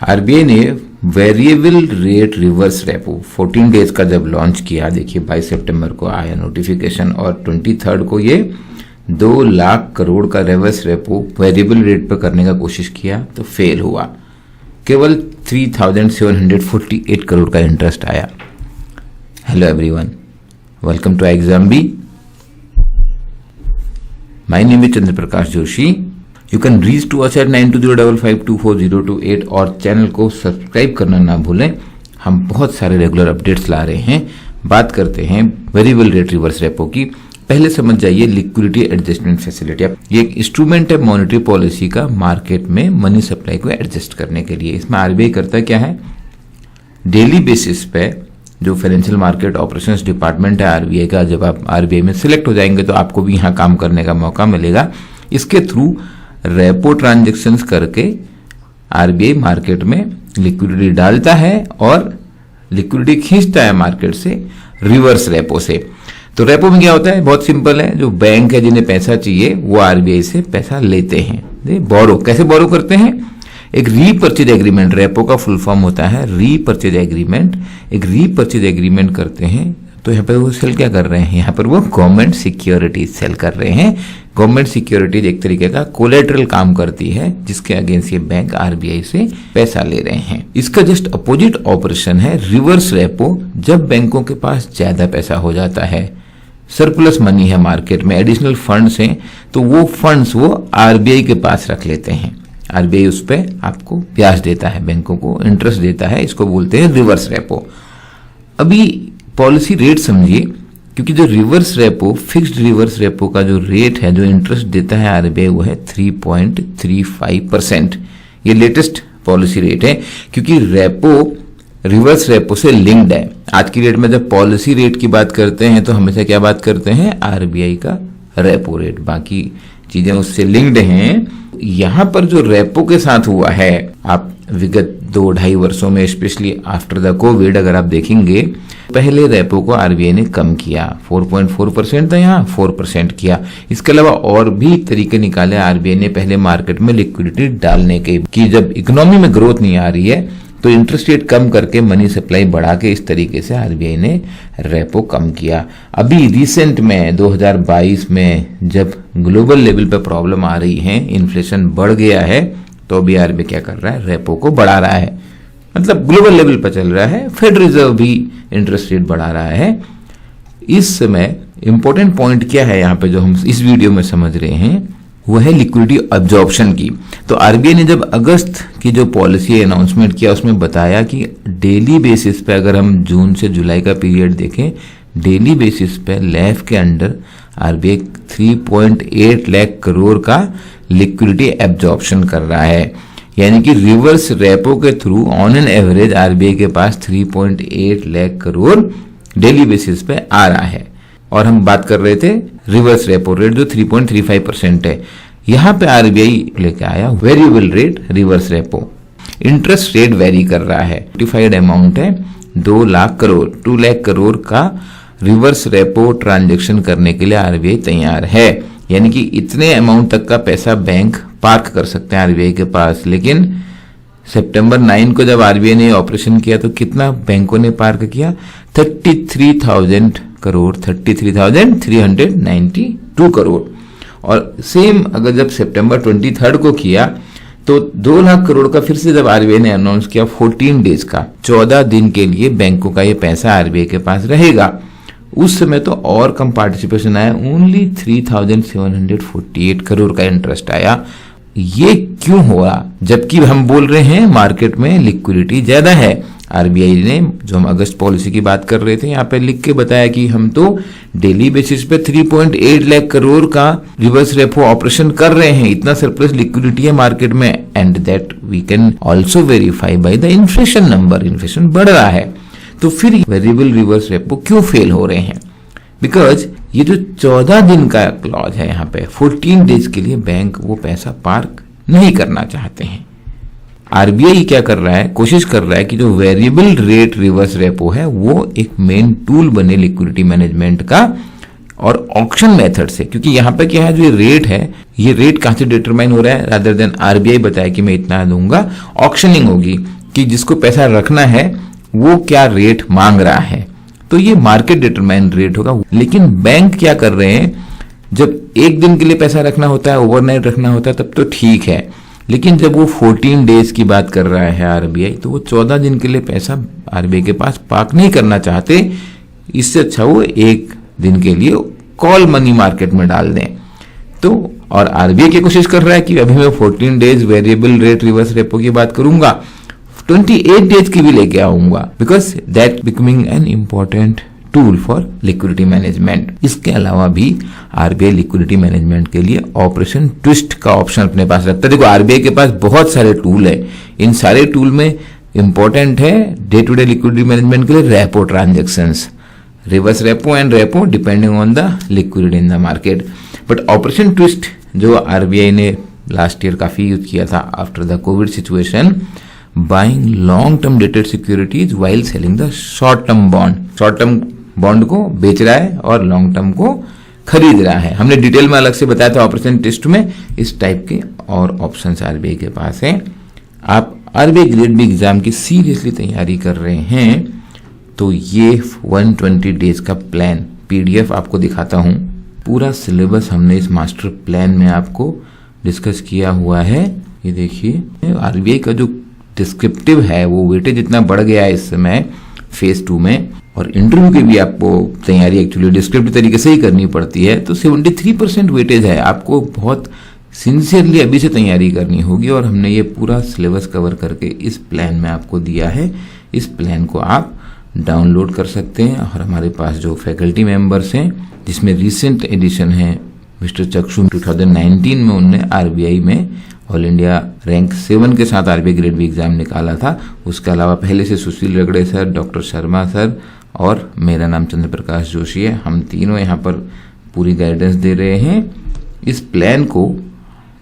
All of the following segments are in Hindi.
आरबीआई ने variable rate reverse repo 14 days का जब लॉन्च किया, देखिए 22 सितंबर को आया नोटिफिकेशन और 23 को ये 2 लाख करोड़ का रिवर्स रेपो वेरिएबल रेट पर करने का कोशिश किया तो फेल हुआ। केवल 3,748 करोड़ का इंटरेस्ट आया। Hello everyone, welcome to Exambee. My name is Chandra Prakash Joshi. You can reach to us at 9205524028 और चैनल को सब्सक्राइब करना ना भूलें। हम बहुत सारे रेगुलर अपडेट्स ला रहे हैं। बात करते हैं वेरिएबल रेट रिवर्स रेपो की। पहले समझ जाइए लिक्विडिटी एडजस्टमेंट फैसिलिटी। ये एक इंस्ट्रूमेंट है मॉनेटरी पॉलिसी का मार्केट में मनी सप्लाई को एडजस्ट करने के लिए। इसमें आरबीआई करता क्या है, डेली बेसिस पे जो फाइनेंशियल मार्केट ऑपरेशंस डिपार्टमेंट है आरबीआई का, जब आप आरबीआई में सिलेक्ट हो जाएंगे तो आपको भी यहाँ काम करने का मौका मिलेगा। इसके थ्रू रेपो ट्रांजैक्शंस करके आरबीआई मार्केट में लिक्विडिटी डालता है और लिक्विडिटी खींचता है मार्केट से रिवर्स रेपो से। तो रेपो में क्या होता है, बहुत सिंपल है। जो बैंक है जिन्हें पैसा चाहिए वो आरबीआई से पैसा लेते हैं। बोरो कैसे बोरो करते हैं, एक रीपर्चेज एग्रीमेंट, रेपो का फुल फॉर्म होता है रीपर्चेज एग्रीमेंट। एक रीपर्चेज एग्रीमेंट करते हैं तो यहाँ पर वो सेल क्या कर रहे हैं, यहाँ पर वो गवर्नमेंट सिक्योरिटीज सेल कर रहे हैं। गवर्नमेंट सिक्योरिटीज एक तरीके का कोलेटरल काम करती है जिसके अगेंस्ट ये बैंक आरबीआई से पैसा ले रहे हैं। इसका जस्ट अपोजिट ऑपरेशन है रिवर्स रेपो। जब बैंकों के पास ज्यादा पैसा हो जाता है, सरप्लस मनी है मार्केट में, एडिशनल फंड्स हैं, तो वो फंड्स वो आरबीआई के पास रख लेते हैं। आरबीआई उस पर आपको ब्याज देता है, बैंकों को इंटरेस्ट देता है। इसको बोलते हैं रिवर्स रेपो। अभी पॉलिसी रेट समझिए, क्योंकि जो reverse repo, fixed reverse repo का जो रेट है, जो इंटरेस्ट देता है आरबीआई, वो है 3.35%। ये लेटेस्ट पॉलिसी रेट है क्योंकि रेपो रिवर्स रेपो से लिंक्ड है। आज की डेट में जब पॉलिसी रेट की बात करते हैं तो हमेशा क्या बात करते हैं, आरबीआई का रेपो रेट। बाकी चीजें उससे लिंक्ड हैं। यहां पर जो रेपो के साथ हुआ है, आप विगत 2-2.5 वर्षों में, स्पेशली आफ्टर द कोविड अगर आप देखेंगे, पहले रेपो को आरबीआई ने कम किया। 4.4% था, यहाँ 4% किया। इसके अलावा और भी तरीके निकाले आरबीआई ने पहले मार्केट में लिक्विडिटी डालने के, कि जब इकोनॉमी में ग्रोथ नहीं आ रही है तो इंटरेस्ट रेट कम करके मनी सप्लाई बढ़ा के इस तरीके से आरबीआई ने रेपो कम किया। अभी रिसेंट में 2022 में जब ग्लोबल लेवल पे प्रॉब्लम आ रही है, इन्फ्लेशन बढ़ गया है, तो अभी आरबीआई क्या कर रहा है, रेपो को बढ़ा रहा है। मतलब ग्लोबल लेवल पर चल रहा है। फेड रिजर्व भी इंटरेस्ट रेट बढ़ा रहा है। इस समय इंपॉर्टेंट पॉइंट क्या है यहाँ पे जो हम इस वीडियो में समझ रहे हैं, वो है लिक्विडिटी अब्जॉर्प्शन की। तो आरबीआई ने जब अगस्त की जो पॉलिसी अनाउंसमेंट किया उसमें बताया कि डेली बेसिस पे, अगर हम जून से जुलाई का पीरियड देखें, डेली बेसिस पे लैफ के अंडर आरबीआई 3.8 लाख करोड़ का लिक्विडिटी एब्जॉर्प्शन कर रहा है। यानी कि रिवर्स रेपो के through on an average RBI के पास 3.8 लाख करोड़ डेली बेसिस पे आ रहा है। और हम बात कर रहे थे रिवर्स रेपो रेट जो 3.35% है। यहां पे आरबीआई लेके आया variable rate reverse repo. Interest rate very कर रहा है। नोटिफाइड अमाउंट है 2 लाख करोड़, 2 लाख करोड़ का रिवर्स रेपो ट्रांजेक्शन करने के लिए आरबीआई तैयार है। यानी कि इतने अमाउंट तक का पैसा बैंक पार्क कर सकते हैं आरबीआई के पास। लेकिन सितंबर 9 को जब आरबीआई ने ऑपरेशन किया तो कितना बैंकों ने पार्क किया, 33,000 करोड़, 33,392 करोड़। और सेम अगर जब सितंबर 23 को किया तो 2 लाख करोड़ का फिर से जब आरबीआई ने अनाउंस किया 14 डेज का, 14 दिन के लिए बैंकों का ये पैसा आरबीआई के पास रहेगा। उस समय तो और कम पार्टिसिपेशन आया, ओनली 3,748 करोड़ का इंटरेस्ट आया। ये क्यों हुआ, जबकि हम बोल रहे हैं मार्केट में लिक्विडिटी ज्यादा है। आरबीआई ने, जो हम अगस्त पॉलिसी की बात कर रहे थे, यहाँ पे लिख के बताया कि हम तो डेली बेसिस पे 3.8 लाख करोड़ का रिवर्स रेपो ऑपरेशन कर रहे हैं। इतना सरप्लस लिक्विडिटी है मार्केट में, and that we can also verify by the inflation number. Inflation बढ़ रहा है। तो फिर वेरिएबल रिवर्स रेपो क्यों फेल हो रहे हैं, बिकॉज ये जो 14 दिन का क्लॉज है यहाँ पे, 14 डेज के लिए बैंक वो पैसा पार्क नहीं करना चाहते हैं। आरबीआई क्या कर रहा है, कोशिश कर रहा है कि जो वेरिएबल रेट रिवर्स रेपो है वो एक मेन टूल बने लिक्विडिटी मैनेजमेंट का, और ऑक्शन मेथड से, क्योंकि यहाँ पे क्या है, जो रेट है ये रेट कहां से डिटरमाइन हो रहा है, रादर देन आरबीआई बताया कि मैं इतना दूंगा, ऑक्शनिंग होगी कि जिसको पैसा रखना है वो क्या रेट मांग रहा है, तो ये मार्केट डिटरमाइन रेट होगा। लेकिन बैंक क्या कर रहे हैं, जब एक दिन के लिए पैसा रखना होता है, ओवरनाइट रखना होता है, तब तो ठीक है, लेकिन जब वो 14 डेज की बात कर रहा है आरबीआई, तो वो 14 दिन के लिए पैसा आरबीआई के पास पार्क नहीं करना चाहते। इससे अच्छा वो एक दिन के लिए कॉल मनी मार्केट में डाल दें। तो और आरबीआई की कोशिश कर रहा है कि अभी मैं 14 days variable rate reverse repo की बात करूंगा, 28 डेज की भी लेके आऊंगा, because that becoming an important tool for liquidity management. इसके अलावा भी आरबीआई लिक्विडिटी मैनेजमेंट के लिए ऑपरेशन ट्विस्ट का ऑप्शन अपने पास रखता है। देखो आरबीआई के पास बहुत सारे टूल है, इन सारे टूल में इंपॉर्टेंट है day to day liquidity management के लिए repo transactions, reverse repo and repo depending on the liquidity in the market. But operation twist जो आरबीआई ने लास्ट ईयर काफी यूज किया था after the Covid situation, buying long term dated securities while selling the short term bond, short term bond को बेच रहा है और लॉन्ग टर्म को खरीद रहा है। हमने डिटेल में अलग से बताया था ऑपरेशन ट्विस्ट में, इस टाइप के और ऑप्शंस आरबीआई के पास हैं। आप आरबीआई ग्रेड बी एग्जाम की सीरियसली तैयारी कर रहे हैं तो ये 120 डेज का प्लान पीडीएफ आपको दिखाता हूं। पूरा सिलेबस हमने इस मास्टर प्लान में आपको डिस्कस किया हुआ है। ये देखिए आरबीआई का जो डिस्क्रिप्टिव है वो वेटेज इतना बढ़ गया है इस समय फेज 2 में, और इंटरव्यू की भी आपको तैयारी एक्चुअली डिस्क्रिप्टिव तरीके से ही करनी पड़ती है, तो 73% वेटेज है। आपको बहुत सिंसियरली अभी से तैयारी करनी होगी और हमने ये पूरा सिलेबस कवर करके इस प्लान में आपको दिया है। इस प्लान को आप डाउनलोड कर सकते हैं और हमारे पास जो फैकल्टी मेंबर्स हैं, जिसमें रिसेंट एडिशन है मिस्टर चक्षु 2019 में उनने आरबीआई में ऑल इंडिया रैंक 7 के साथ आरबीआई ग्रेड बी एग्जाम निकाला था। उसके अलावा पहले से सुशील रगड़े सर, डॉक्टर शर्मा सर और मेरा नाम चंद्र प्रकाश जोशी है। हम तीनों यहाँ पर पूरी गाइडेंस दे रहे हैं। इस प्लान को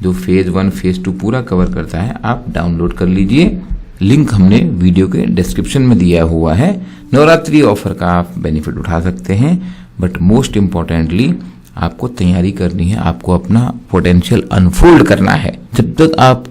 जो फेज 1 फेज 2 पूरा कवर करता है आप डाउनलोड कर लीजिए। लिंक हमने वीडियो के डिस्क्रिप्शन में दिया हुआ है। नवरात्रि ऑफर का आप बेनिफिट उठा सकते हैं, बट मोस्ट इंपॉर्टेंटली आपको तैयारी करनी है, आपको अपना पोटेंशियल अनफोल्ड करना है। जब तक आप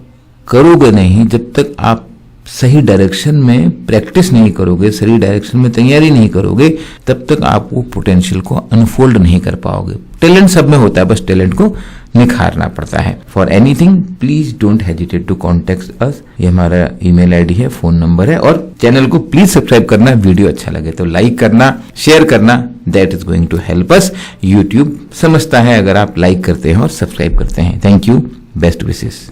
करोगे नहीं, जब तक आप सही डायरेक्शन में प्रैक्टिस नहीं करोगे, सही डायरेक्शन में तैयारी नहीं करोगे, तब तक आप वो पोटेंशियल को अनफोल्ड नहीं कर पाओगे। टैलेंट सब में होता है, बस टैलेंट को निखारना पड़ता है। For anything please don't hesitate to contact us. ये हमारा ईमेल आईडी है, फोन नंबर है, और चैनल को प्लीज सब्सक्राइब करना। वीडियो अच्छा लगे तो लाइक करना, शेयर करना, that is going to help us. YouTube समझता है अगर आप लाइक करते हैं और सब्सक्राइब करते हैं। Thank you, best wishes.